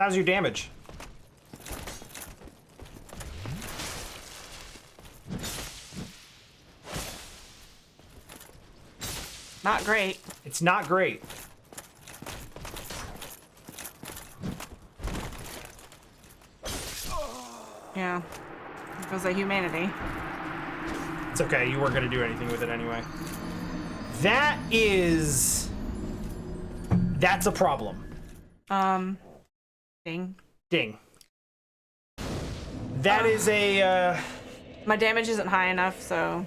How's your damage? Not great. It's not great. Yeah. It was like humanity. It's okay, you weren't gonna do anything with it anyway. That's a problem. Ding. Ding. That is a, My damage isn't high enough, so...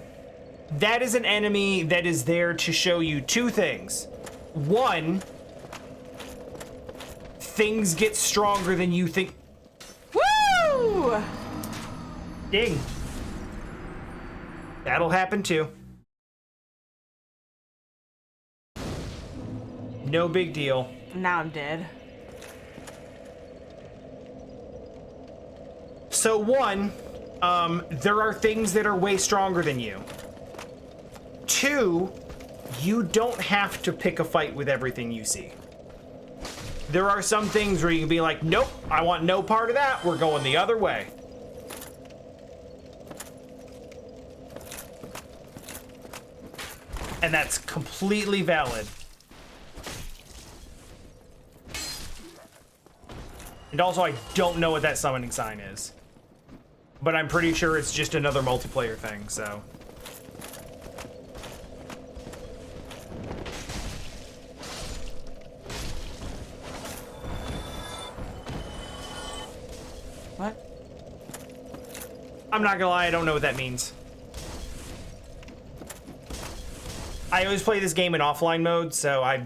that is an enemy that is there to show you two things. One, things get stronger than you think. Woo! Ding. That'll happen too. No big deal. Now I'm dead. So one, there are things that are way stronger than you. Two, you don't have to pick a fight with everything you see. There are some things where you can be like, nope, I want no part of that. We're going the other way. And that's completely valid. And also, I don't know what that summoning sign is. But I'm pretty sure it's just another multiplayer thing, so... What? I'm not gonna lie, I don't know what that means. I always play this game in offline mode, so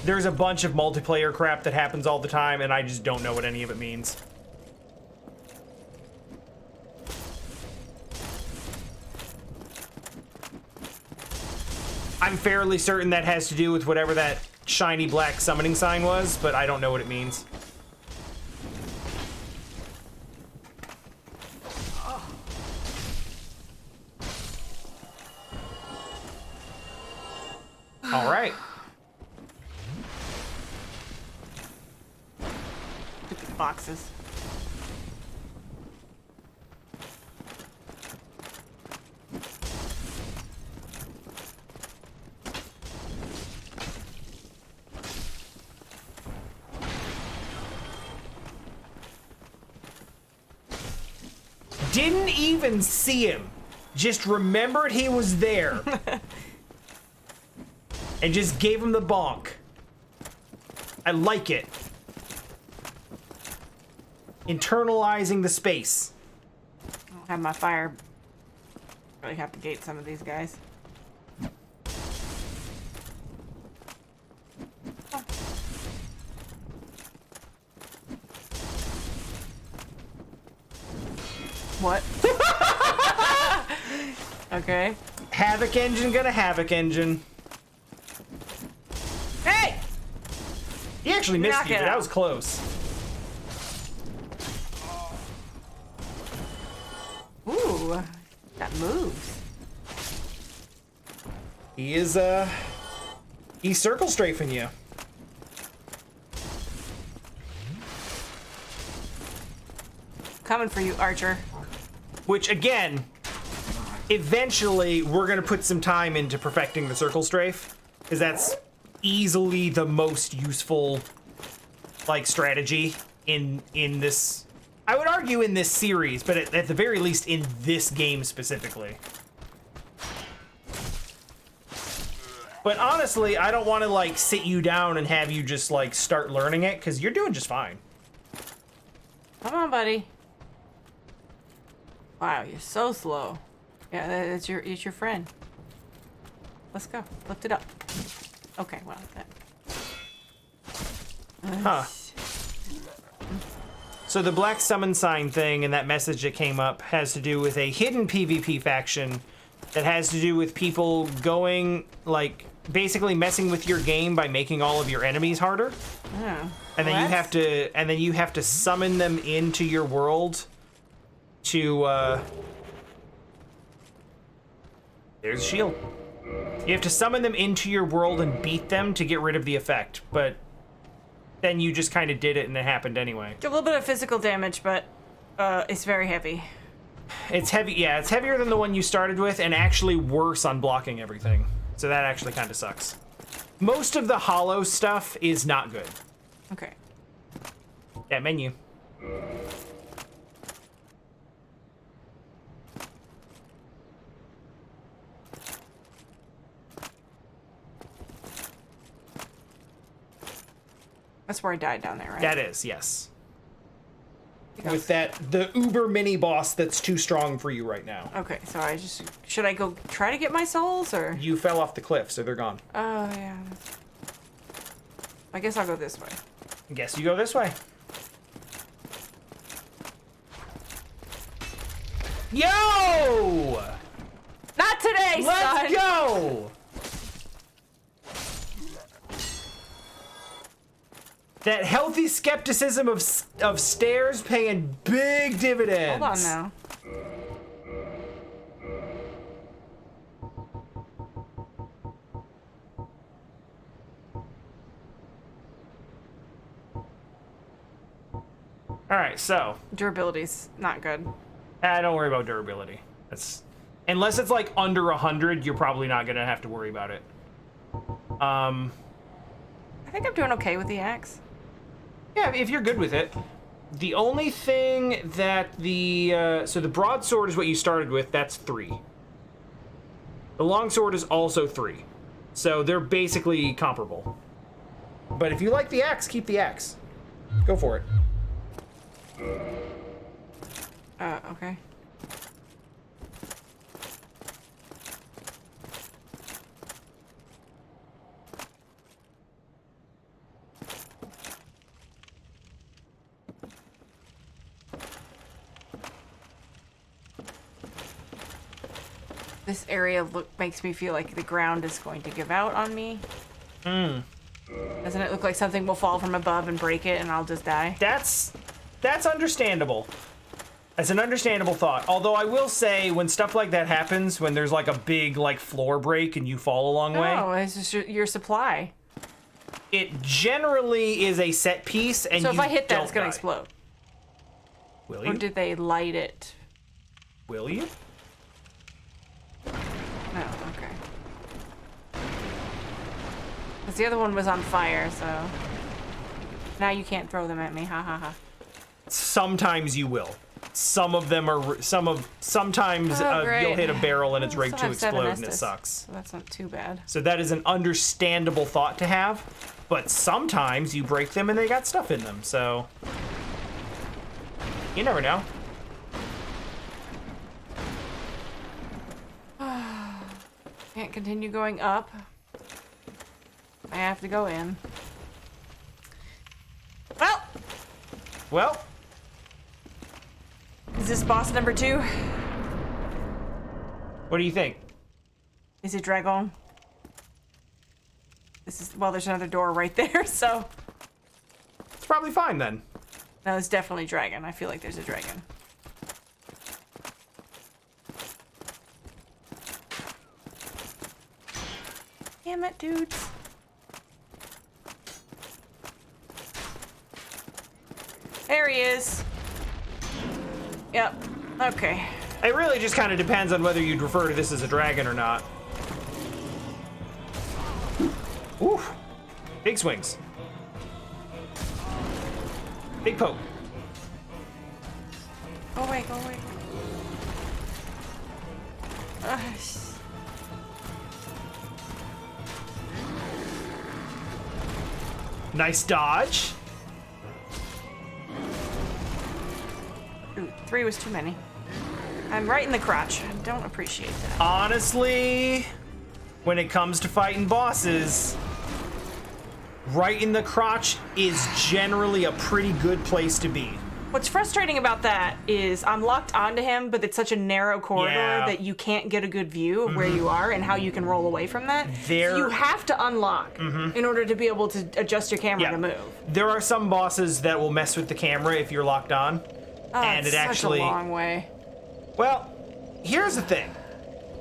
there's a bunch of multiplayer crap that happens all the time, and I just don't know what any of it means. I'm fairly certain that has to do with whatever that shiny black summoning sign was, but I don't know what it means. All right. Boxes. Didn't even see him. Just remembered he was there. And just gave him the bonk. I like it. Internalizing the space. I don't have my fire. Really have to gate some of these guys. Oh. What? Okay. Havoc engine gonna havoc engine. Hey! He actually missed Knock you, it but that out. was close. Ooh, that moves. He is, he's circle strafing you. Coming for you, Archer. Which, again, eventually we're gonna put some time into perfecting the circle strafe, because that's easily the most useful, like, strategy in this. I would argue in this series, but at the very least in this game specifically. But honestly, I don't want to, like, sit you down and have you just, like, start learning it, because you're doing just fine. Come on, buddy. Wow, you're so slow. Yeah, it's your friend. Let's go. Lift it up. Okay, well, that. Huh. So the black summon sign thing and that message that came up has to do with a hidden PvP faction that has to do with people going, like, basically messing with your game by making all of your enemies harder. Yeah. And then you have to summon them into your world to there's a shield. You have to summon them into your world and beat them to get rid of the effect, but then you just kind of did it and it happened anyway. A little bit of physical damage, but it's very heavy. It's heavy, yeah, it's heavier than the one you started with and actually worse on blocking everything. So that actually kind of sucks. Most of the hollow stuff is not good. Okay. Yeah, menu. That's where I died down there, right? That is, yes. With the uber mini boss that's too strong for you right now. Okay, so should I go try to get my souls, or? You fell off the cliff, so they're gone. Oh, yeah. I guess I'll go this way. I guess you go this way. Yo! Not today, son! Let's go! That healthy skepticism of stairs paying big dividends. Hold on now. All right, so Durability's not good. don't worry about durability. That's unless it's like under 100, you're probably not gonna have to worry about it. I think I'm doing okay with the axe. Yeah, if you're good with it. The only thing that so the broadsword is what you started with. That's 3. The longsword is also 3, so they're basically comparable. But if you like the axe, keep the axe. Go for it. Okay. This area makes me feel like the ground is going to give out on me. Doesn't it look like something will fall from above and break it and I'll just die? That's understandable. That's an understandable thought. Although I will say, when stuff like that happens, when there's like a big like floor break and you fall a long way. No, it's just your supply. It generally is a set piece, and so you if I hit that, don't it's gonna die. explode. Will Or you? did they light it? Will you? No, okay. Because the other one was on fire, so now you can't throw them at me. Ha ha ha. Sometimes you will. Some of them are. Sometimes great. you'll hit a barrel and it's Well, rigged still to have 7 explode, and it Estus, sucks. So that's not too bad. So that is an understandable thought to have. But sometimes you break them and they got stuff in them. So you never know. Can't continue going up. I have to go in. Well, Is this boss number 2? what do you think? Is it Dragon? Well, there's another door right there, so. It's probably fine then. No, it's definitely dragon. I feel like there's a dragon. Damn it, dudes. There he is. Yep. Okay. It really just kind of depends on whether you'd refer to this as a dragon or not. Oof. Big swings. Big poke. Go away, go away. Nice dodge. Ooh, 3 was too many. I'm right in the crotch. I don't appreciate that. Honestly, when it comes to fighting bosses, right in the crotch is generally a pretty good place to be. What's frustrating about that is I'm locked onto him, but it's such a narrow corridor that you can't get a good view of where you are and how you can roll away from that. So you have to unlock in order to be able to adjust your camera to move. There are some bosses that will mess with the camera if you're locked on. Oh, and it's it actually such a long way. Well, here's the thing.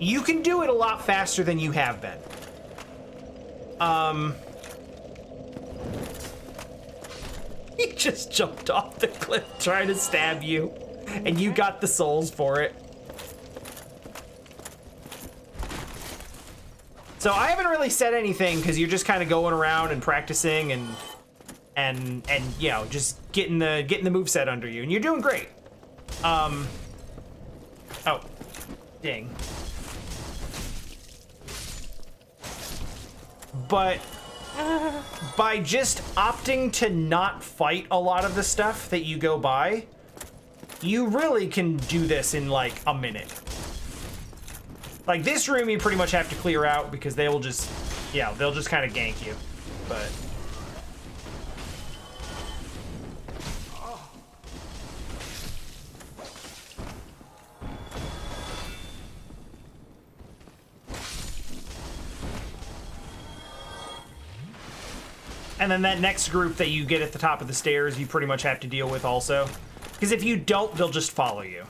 You can do it a lot faster than you have been. He just jumped off the cliff trying to stab you, and you got the souls for it. So I haven't really said anything because you're just kind of going around and practicing and you know, just getting the moveset under you, and you're doing great. Oh, dang. But by just opting to not fight a lot of the stuff that you go by, you really can do this in like a minute. Like this room you pretty much have to clear out because they will just, yeah, they'll just kind of gank you. But and then that next group that you get at the top of the stairs, you pretty much have to deal with also. Because if you don't, they'll just follow you.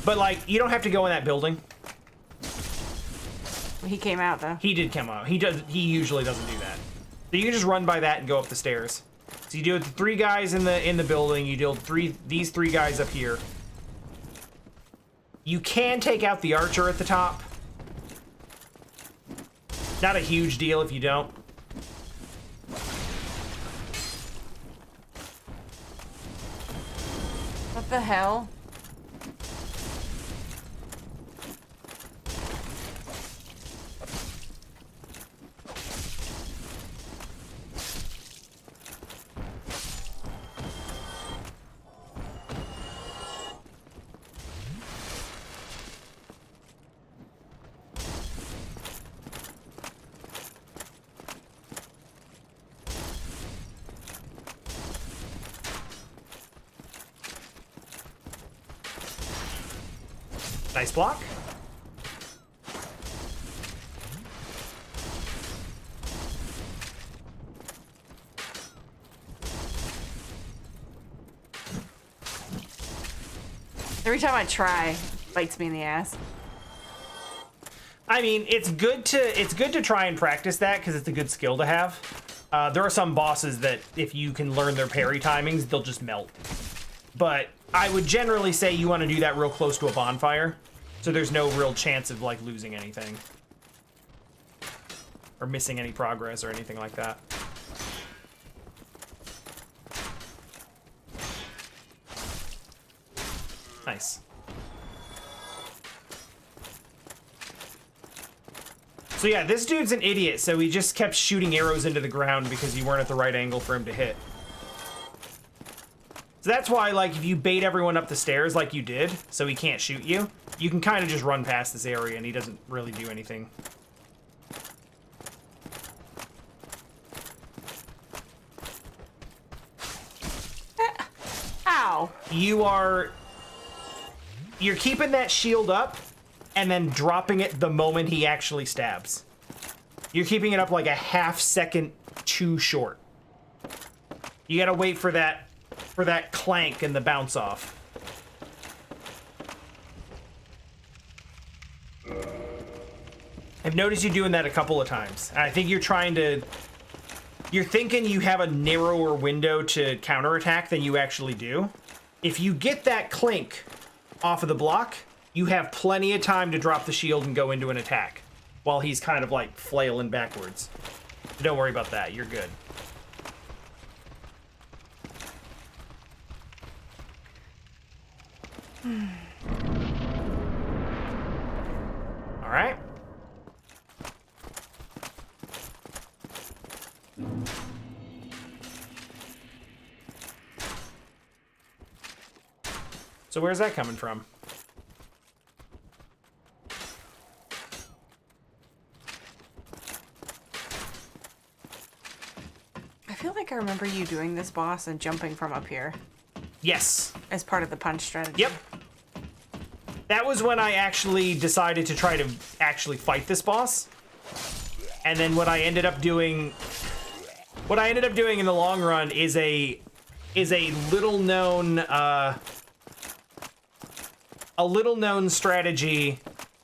But like, you don't have to go in that building. He came out though. He did come out. He usually doesn't do that. So you can just run by that and go up the stairs. So you deal with the 3 guys in the building. You deal with these 3 guys up here. You can take out the archer at the top. Not a huge deal if you don't. What the hell? Nice block. Every time I try, it bites me in the ass. I mean, it's good to try and practice that because it's a good skill to have. There are some bosses that if you can learn their parry timings, they'll just melt. But I would generally say you want to do that real close to a bonfire, so there's no real chance of like losing anything or missing any progress or anything like that. Nice. So yeah, this dude's an idiot, so he just kept shooting arrows into the ground because you weren't at the right angle for him to hit. So that's why, like, if you bait everyone up the stairs like you did, so he can't shoot you, you can kind of just run past this area and he doesn't really do anything. Ow. You're keeping that shield up and then dropping it the moment he actually stabs. You're keeping it up like a half second too short. You gotta wait for that clank and the bounce off. I've noticed you doing that a couple of times. I think you're thinking you have a narrower window to counterattack than you actually do. If you get that clink off of the block, you have plenty of time to drop the shield and go into an attack while he's kind of like flailing backwards. So don't worry about that, you're good. All right. So where's that coming from? I feel like I remember you doing this boss and jumping from up here. Yes. As part of the punch strategy. Yep. That was when I actually decided to try to actually fight this boss. And then what I ended up doing in the long run is a little known strategy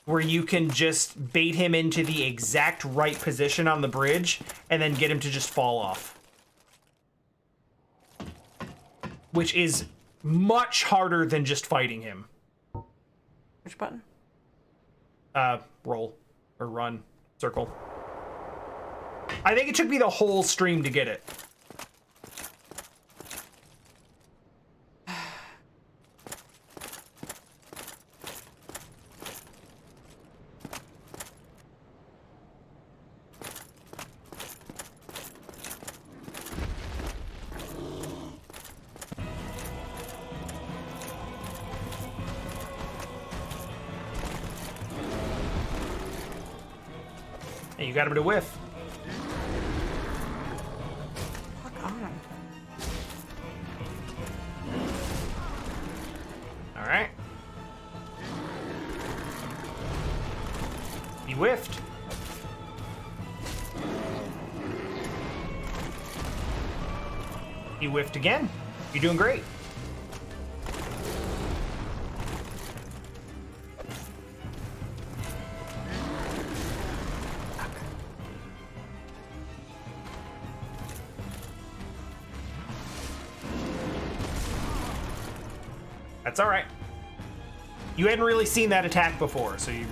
where you can just bait him into the exact right position on the bridge and then get him to just fall off. which is much harder than just fighting him. Which button? Roll or run, circle. I think it took me the whole stream to get it. And you got him to whiff. Fuck on. All right. He whiffed. He whiffed again. You're doing great. That's all right. You hadn't really seen that attack before, so you...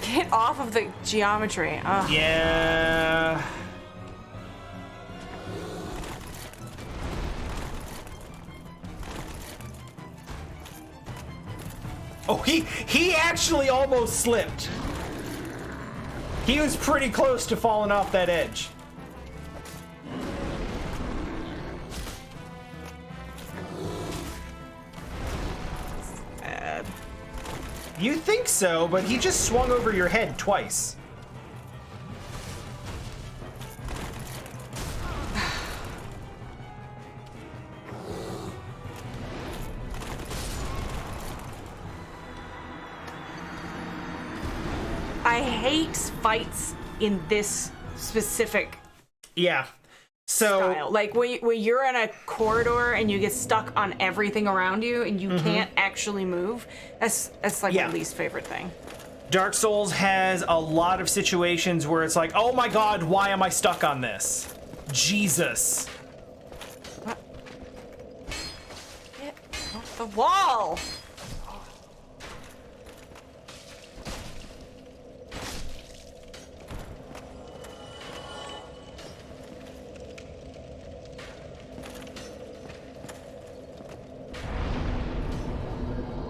Get off of the geometry. Ugh. Yeah... Oh, he actually almost slipped. He was pretty close to falling off that edge. Bad. You think so, but he just swung over your head twice. I hate fights in this specific Yeah. So style. Like when you're in a corridor and you get stuck on everything around you and you can't actually move. That's like Yeah. my least favorite thing. Dark Souls has a lot of situations where it's like, oh my god, why am I stuck on this? Jesus. What? Get off the wall!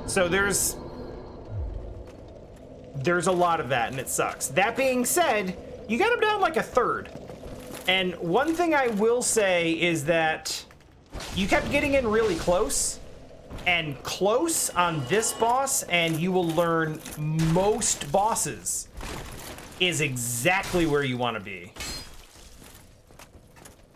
So there's a lot of that, and it sucks. That being said, you got him down like a third. And one thing I will say is that you kept getting in really close, and close on this boss, and you will learn most bosses is exactly where you want to be.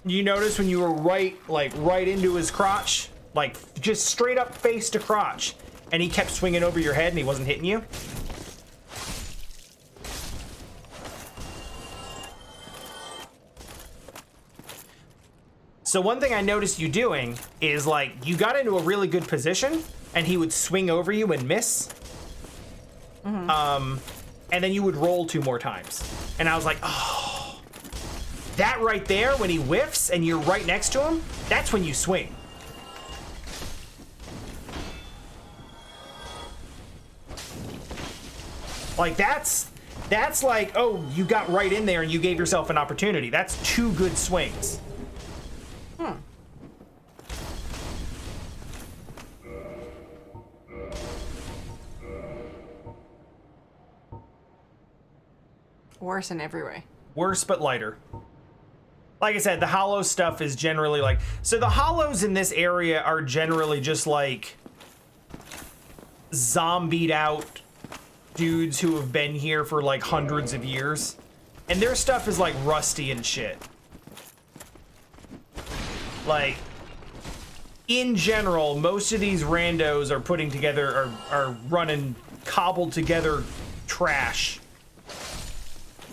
You notice when you were right into his crotch, like just straight up face to crotch, and he kept swinging over your head and he wasn't hitting you? So one thing I noticed you doing is like you got into a really good position and he would swing over you and miss. And then you would roll 2 more times. And I was like, oh, that right there when he whiffs and you're right next to him, that's when you swing. Like that's like, oh, you got right in there and you gave yourself an opportunity. That's 2 good swings. Worse in every way. Worse, but lighter. Like I said, the hollow stuff is generally like... So the hollows in this area are generally just like... zombied out dudes who have been here for like hundreds of years. And their stuff is like rusty and shit. Like... In general, most of these randos are putting together... are running cobbled together trash.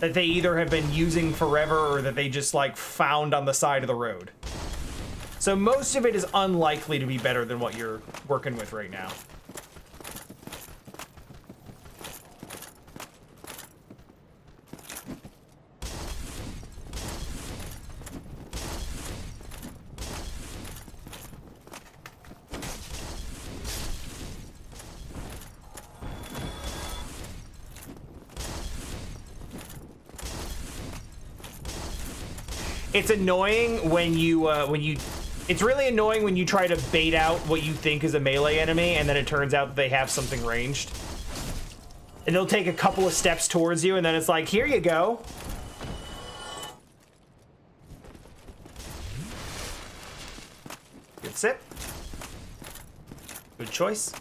That they either have been using forever or that they just like found on the side of the road. So most of it is unlikely to be better than what you're working with right now. It's annoying when you it's really annoying when you try to bait out what you think is a melee enemy and then it turns out that they have something ranged. And they'll take a couple of steps towards you and then it's like, here you go. Good sip. Good choice.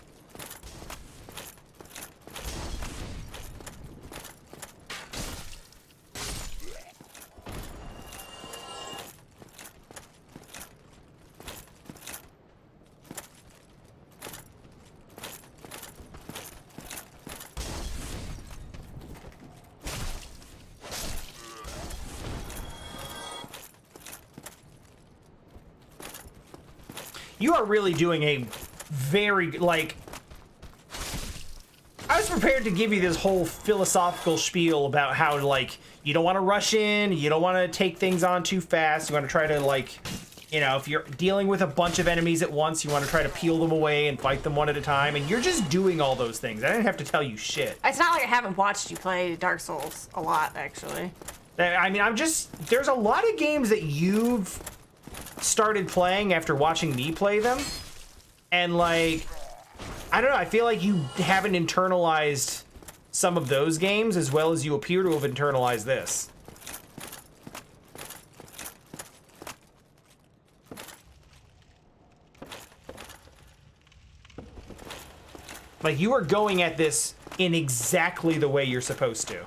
You are really doing a very, like, I was prepared to give you this whole philosophical spiel about how, like, you don't want to rush in, you don't want to take things on too fast, you want to try to, like, you know, if you're dealing with a bunch of enemies at once, you want to try to peel them away and fight them one at a time, and you're just doing all those things. I didn't have to tell you shit. It's not like I haven't watched you play Dark Souls a lot, actually. I mean, there's a lot of games that you've started playing after watching me play them, and like, I don't know, I feel like you haven't internalized some of those games as well as you appear to have internalized this. Like, you are going at this in exactly the way you're supposed to.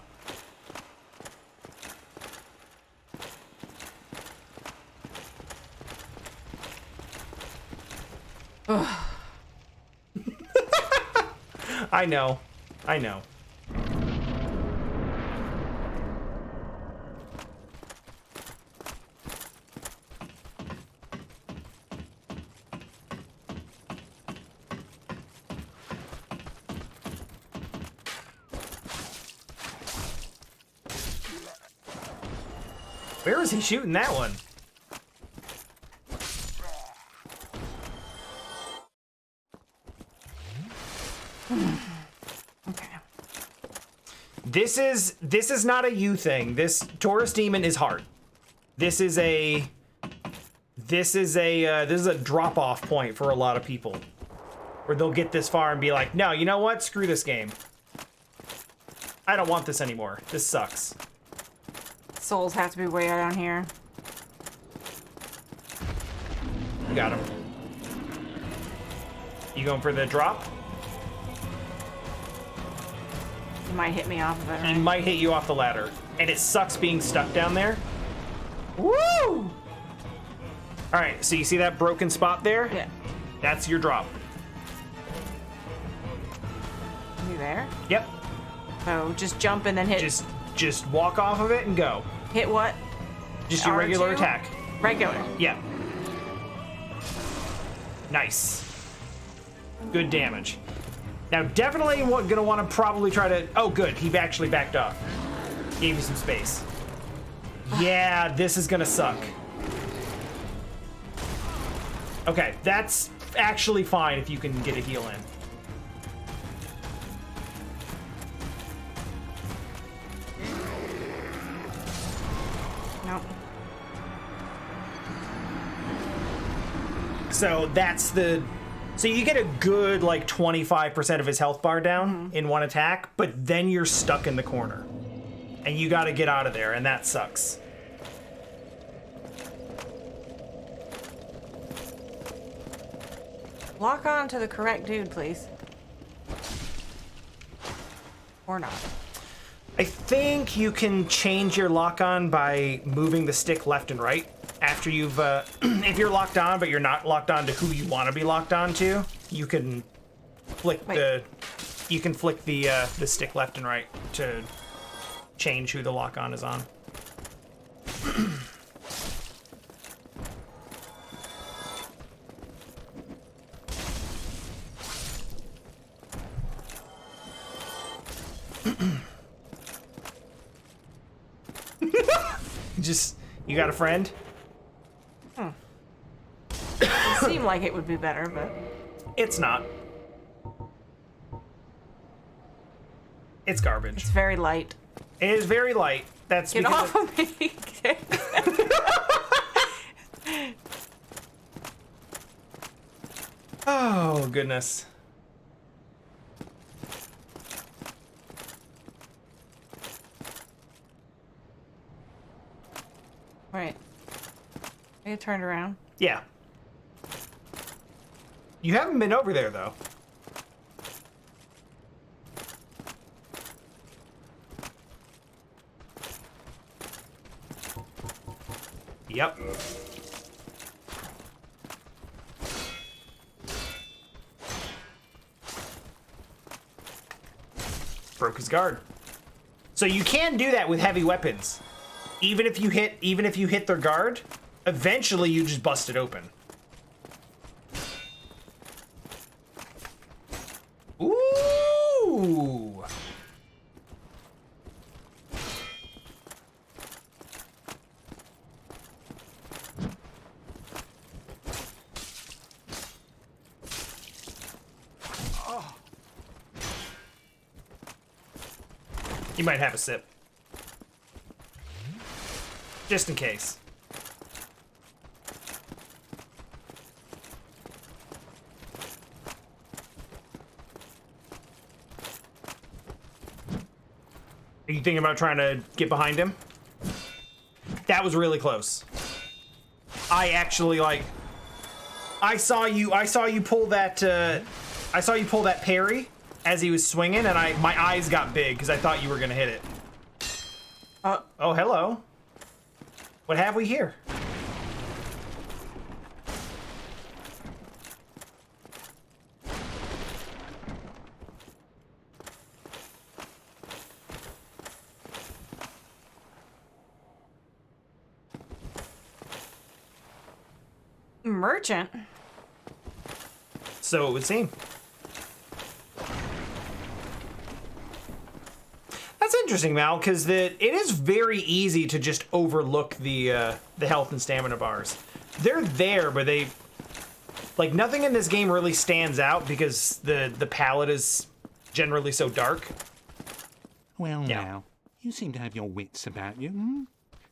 I know. I know. Where is he shooting that one? Okay. This is not a you thing. This Taurus Demon is hard. This is a drop off point for a lot of people, where they'll get this far and be like, no, you know what? Screw this game. I don't want this anymore. This sucks. Souls have to be way down here. You got him. You going for the drop? He might hit me off of it, right? He might hit you off the ladder. And it sucks being stuck down there. Woo! Alright, so you see that broken spot there? Yeah. That's your drop. You there? Yep. So just jump and then hit. Just walk off of it and go. Hit what? Just your regular R2? attack. Regular. Yeah. Nice. Good damage. Now, definitely gonna want to probably try to... Oh, good. He actually backed off. Gave you some space. Yeah, this is gonna suck. Okay, that's actually fine if you can get a heal in. Nope. So that's the... So you get a good, like, 25% of his health bar down in one attack, but then you're stuck in the corner. And you gotta get out of there, and that sucks. Lock on to the correct dude, please. Or not. I think you can change your lock-on by moving the stick left and right. After you've, if you're locked on, but you're not locked on to who you want to be locked on to, you can flick the stick left and right to change who the lock-on is on. You got a friend? It seemed like it would be better, but... It's not. It's garbage. It's very light. It is very light. That's Get because off of me. Oh, goodness. Wait. I get turned around. Yeah. You haven't been over there, though. Yep. Broke his guard. So you can do that with heavy weapons. Even if you hit their guard, eventually you just bust it open. Ooh. You might have a sip. Just in case. Are you thinking about trying to get behind him? That was really close. I actually I saw you pull that parry as he was swinging, and my eyes got big because I thought you were gonna hit it. Oh, hello. What have we here? Merchant? So it would seem. That's interesting, Mal, because it is very easy to just overlook the health and stamina bars. They're there, but they nothing in this game really stands out because the palette is generally so dark. Well, now you seem to have your wits about you. Hmm?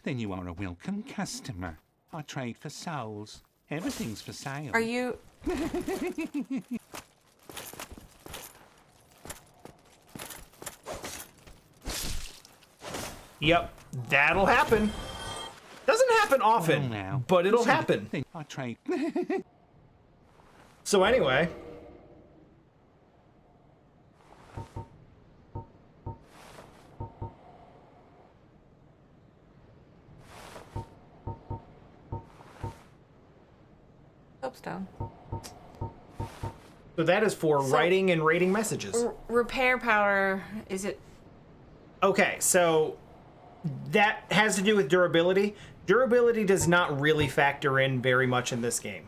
Then you are a welcome customer. I trade for souls. Everything's for sale. Are you... Yep, that'll happen. Doesn't happen often, now, but it'll happen. I trade. So anyway. Soapstone. So that is for writing and rating messages. Repair powder, is it... Okay, so that has to do with durability. Durability does not really factor in very much in this game.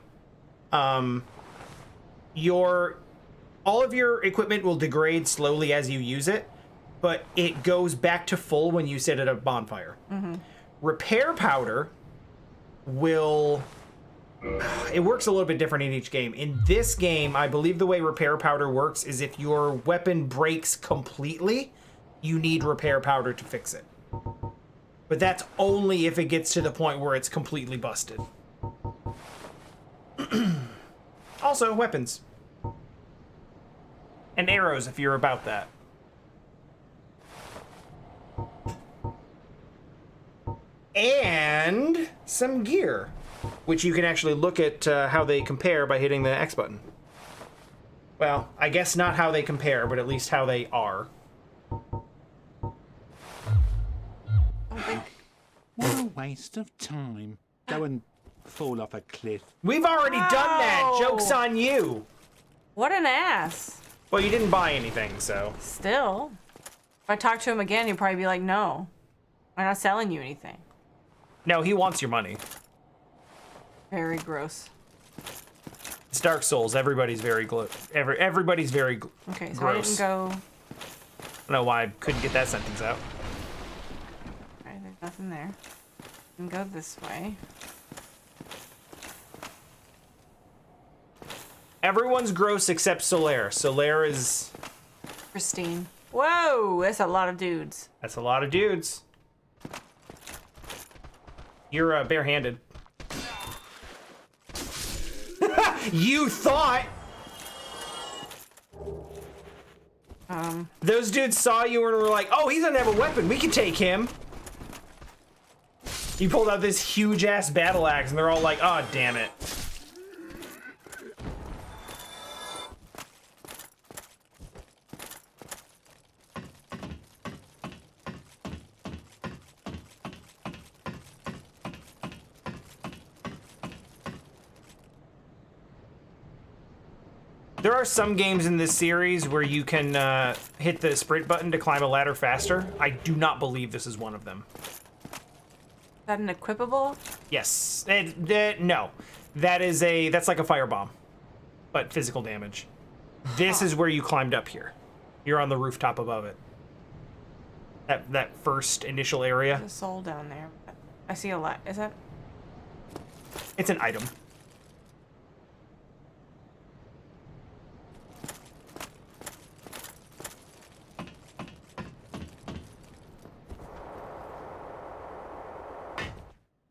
All of your equipment will degrade slowly as you use it, but it goes back to full when you sit at a bonfire. Mm-hmm. Repair powder will... It works a little bit different in each game. In this game, I believe the way repair powder works is if your weapon breaks completely, you need repair powder to fix it. But that's only if it gets to the point where it's completely busted. Also, weapons. And arrows if you're about that. And some gear, which you can actually look at how they compare by hitting the X button. Well, I guess not how they compare, but at least how they are. What a waste of time. Go and fall off a cliff. We've already done that. Joke's on you. What an ass. Well, you didn't buy anything, so. Still. If I talk to him again, he'd probably be like, no. I'm not selling you anything. No, he wants your money. Very gross. It's Dark Souls. Everybody's very everybody's very okay, so gross. I didn't go... I don't know why I couldn't get that sentence out. Alright, there's nothing there. I can go this way. Everyone's gross except Solaire. Solaire is... Pristine. Whoa, that's a lot of dudes. That's a lot of dudes. You're barehanded. You thought! Those dudes saw you and were like, oh, he doesn't have a weapon. We can take him. You pulled out this huge-ass battle axe, and they're all like, oh, damn it. There are some games in this series where you can hit the sprint button to climb a ladder faster. I do not believe this is one of them. Is that an equipable? Yes. No. That's like a firebomb, but physical damage. This is where you climbed up here. You're on the rooftop above it. That first initial area. There's a soul down there. I see a lot. Is that? It's an item.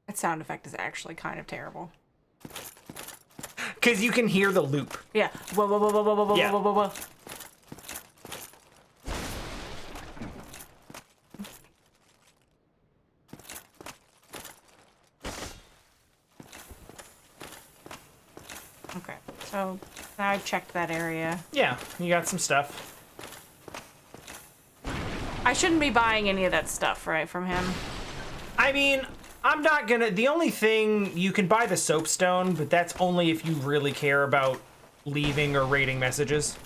That sound effect is actually kind of terrible. Because you can hear the loop. Yeah. Whoa, whoa, whoa, whoa, whoa, whoa, Yeah. whoa, whoa, whoa. Okay, so now I've checked that area. Yeah, you got some stuff. I shouldn't be buying any of that stuff, right, from him? I mean, I'm not gonna... The only thing... You can buy the soapstone, but that's only if you really care about leaving or raiding messages.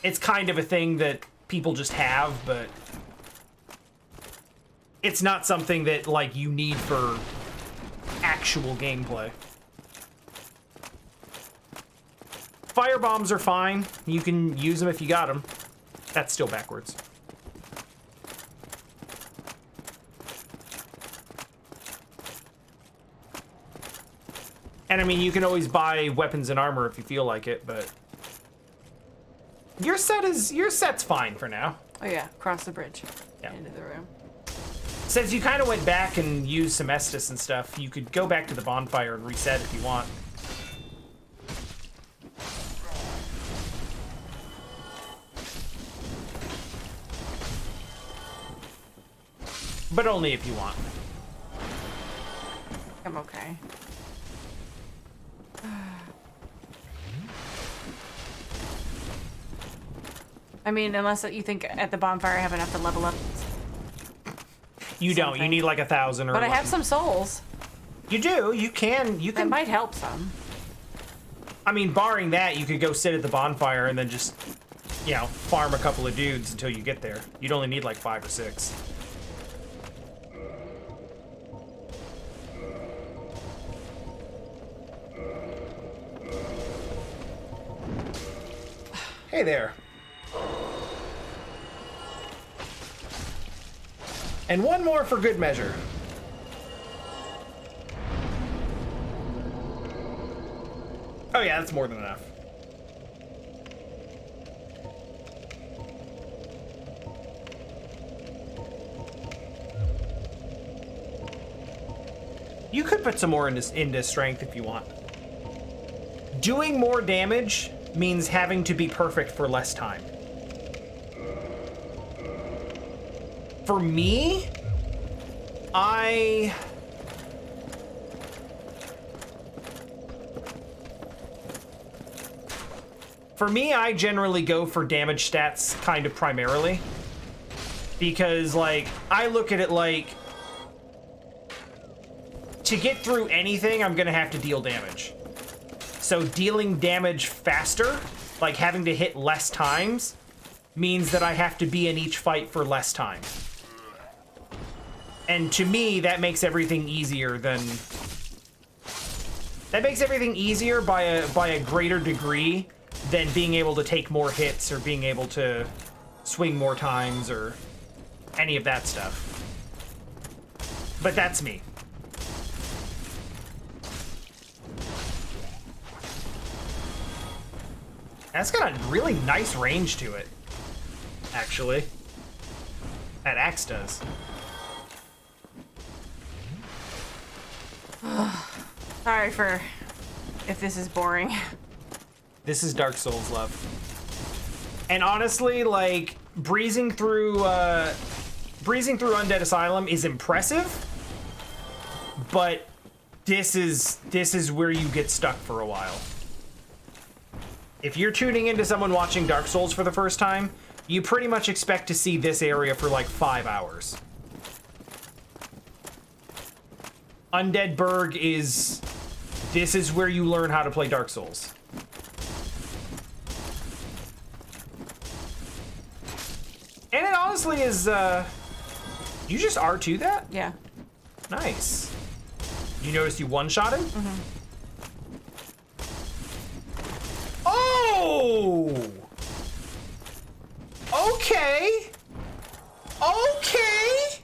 It's kind of a thing that people just have, but... It's not something that, like, you need for actual gameplay. Firebombs are fine. You can use them if you got them. That's still backwards. And I mean, you can always buy weapons and armor if you feel like it, but your set's fine for now. Oh yeah, cross the bridge. Yeah. Into the room. Since you kind of went back and used some Estus and stuff, you could go back to the bonfire and reset if you want. But only if you want. I'm okay. I mean, unless you think at the bonfire I have enough to level up. You don't. You need like 1,000 or. But I have 11. some souls. You do. You can. That might help some. I mean, barring that, you could go sit at the bonfire and then just, you know, farm a couple of dudes until you get there. You'd only need like 5 or 6. Hey there. And one more for good measure. Oh yeah, that's more than enough. You could put some more into strength if you want. Doing more damage means having to be perfect for less time. For me, I generally go for damage stats kind of primarily. Because, like, I look at it like, to get through anything, I'm gonna have to deal damage. So dealing damage faster, like having to hit less times, means that I have to be in each fight for less time. And to me, that makes everything easier than... That makes everything easier by a greater degree than being able to take more hits or being able to swing more times or any of that stuff. But that's me. That's got a really nice range to it, actually. That axe does. Sorry for if this is boring. This is Dark Souls, love. And honestly, like, breezing through Undead Asylum is impressive, but this is where you get stuck for a while. If you're tuning into someone watching Dark Souls for the first time, you pretty much expect to see this area for like 5 hours. Undead Burg this is where you learn how to play Dark Souls. And it honestly is, you just R2 that? Yeah. Nice. You noticed you one-shot him? Mm-hmm. Oh! Okay. Okay.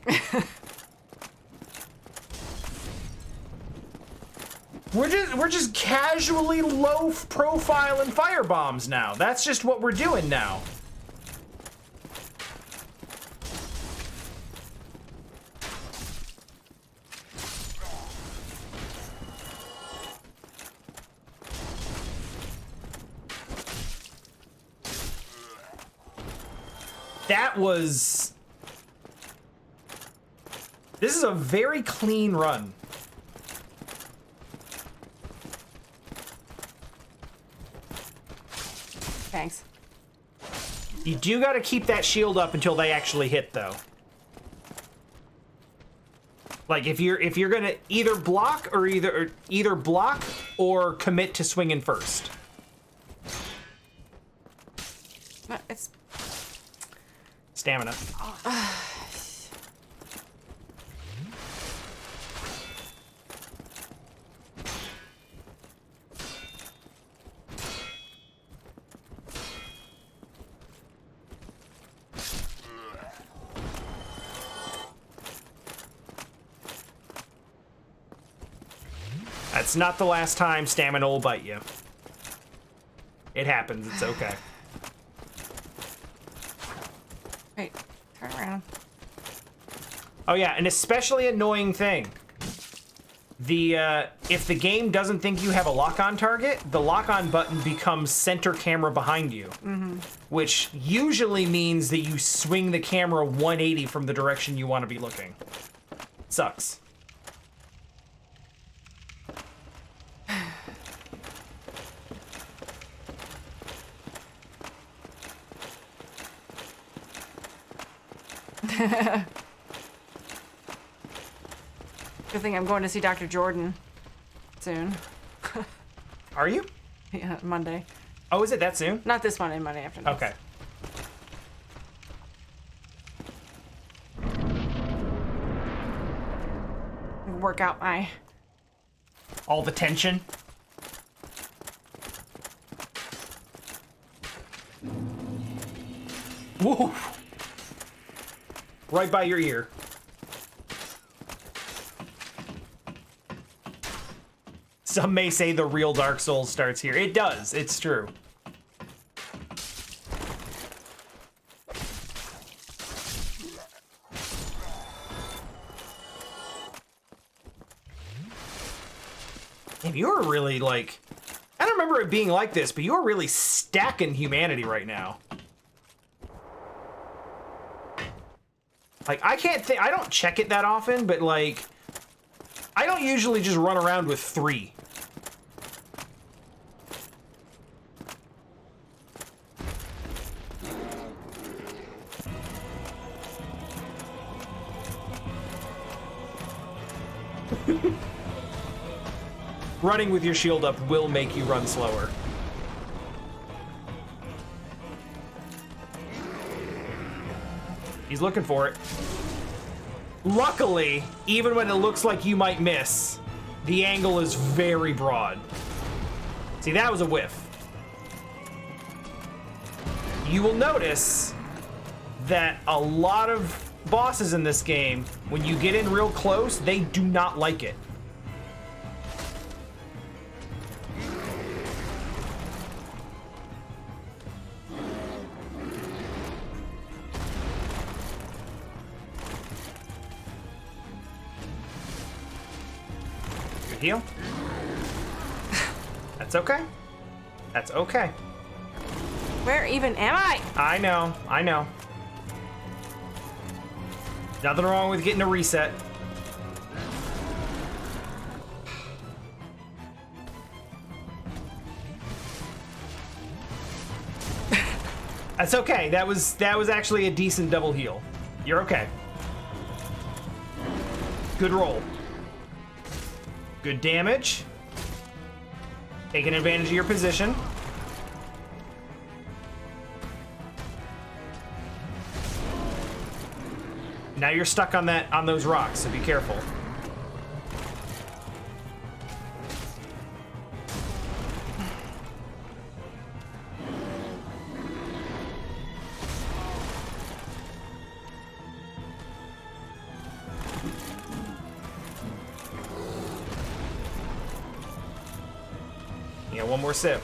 We're just casually low profile and firebombs now. That's just what we're doing now. This is a very clean run. Thanks. You do gotta keep that shield up until they actually hit, though. Like, if you're gonna either block or commit to swinging first. It's stamina. That's not the last time stamina will bite you. It happens, it's okay. Wait, turn around. Oh yeah, an especially annoying thing. If the game doesn't think you have a lock-on target, the lock-on button becomes center camera behind you. Mm-hmm. Which usually means that you swing the camera 180 from the direction you want to be looking. Sucks. Good thing I'm going to see Dr. Jordan soon. Are you? Yeah, Monday. Oh, is it that soon? Not this Monday, Monday after next. Okay. Work out my... all the tension. Woo! Right by your ear. Some may say the real Dark Souls starts here. It does. It's true. And you're really, like... I don't remember it being like this, but you're really stacking humanity right now. Like, I don't check it that often, but, like... I don't usually just run around with 3. Running with your shield up will make you run slower. He's looking for it. Luckily, even when it looks like you might miss, the angle is very broad. See, that was a whiff. You will notice that a lot of bosses in this game, when you get in real close, they do not like it. Heal. That's okay. That's okay. Where even am I? I know. Nothing wrong with getting a reset. That's okay. That was actually a decent double heal. You're okay. Good roll. Good damage. Taking advantage of your position. Now you're stuck on those rocks, so be careful. Yeah, one more sip.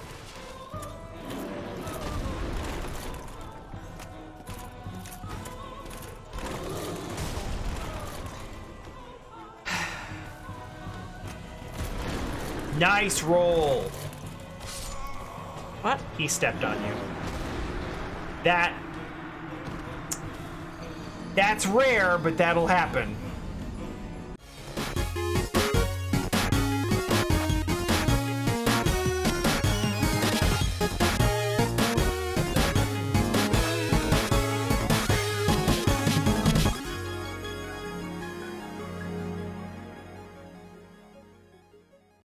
Nice roll. What? He stepped on you. That's rare, but that'll happen.